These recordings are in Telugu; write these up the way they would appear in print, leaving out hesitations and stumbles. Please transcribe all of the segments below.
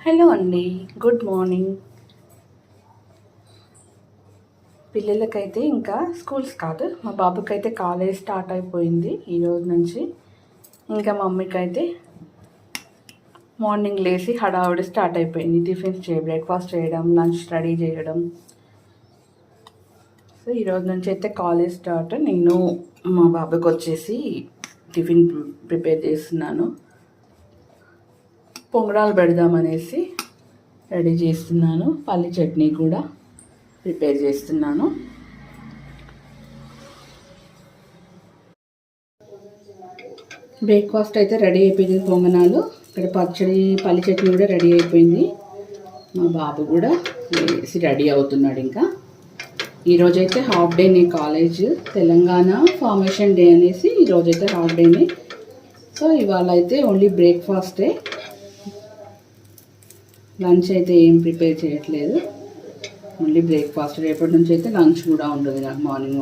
హలో అండి, గుడ్ మార్నింగ్. పిల్లలకైతే ఇంకా స్కూల్స్ కాదు, మా బాబుకైతే కాలేజ్ స్టార్ట్ అయిపోయింది ఈరోజు నుంచి. ఇంకా మమ్మీకి అయితే మార్నింగ్ లేచి హడావుడి స్టార్ట్ అయిపోయింది. టిఫిన్స్ బ్రేక్ఫాస్ట్ చేయడం, లంచ్ రెడీ చేయడం. సో ఈరోజు నుంచి అయితే కాలేజ్ స్టార్ట్. నేను మా బాబుకి వచ్చేసి టిఫిన్ ప్రిపేర్ చేస్తున్నాను. పొంగడాలు పెడదామనేసి రెడీ చేస్తున్నాను. పల్లి చట్నీ కూడా ప్రిపేర్ చేస్తున్నాను. బ్రేక్ఫాస్ట్ అయితే రెడీ అయిపోయింది. పొంగనాలు, ఇక్కడ పచ్చడి, పల్లి చట్నీ కూడా రెడీ అయిపోయింది. మా బాబు కూడా వేసి రెడీ అవుతున్నాడు. ఇంకా ఈరోజైతే హాఫ్ డేనే కాలేజ్, తెలంగాణ ఫార్మేషన్ డే అనేసి ఈరోజైతే హాఫ్ డేనే. సో ఇవాళ అయితే ఓన్లీ బ్రేక్ఫాస్టే, లంచ్ అయితే ఏం ప్రిపేర్ చేయట్లేదు, ఓన్లీ బ్రేక్ఫాస్ట్. రేపటి నుంచి అయితే లంచ్ కూడా ఉంటుంది నాకు మార్నింగ్.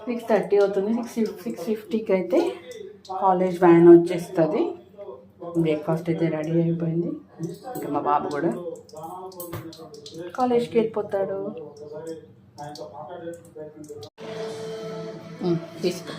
6:30 అవుతుంది. 6:50కి అయితే కాలేజ్ వ్యాన్ వచ్చేస్తుంది. బ్రేక్ఫాస్ట్ అయితే రెడీ అయిపోయింది. ఇంకా మా బాబు కూడా కాలేజ్కి వెళ్ళిపోతాడు. తీసుకో.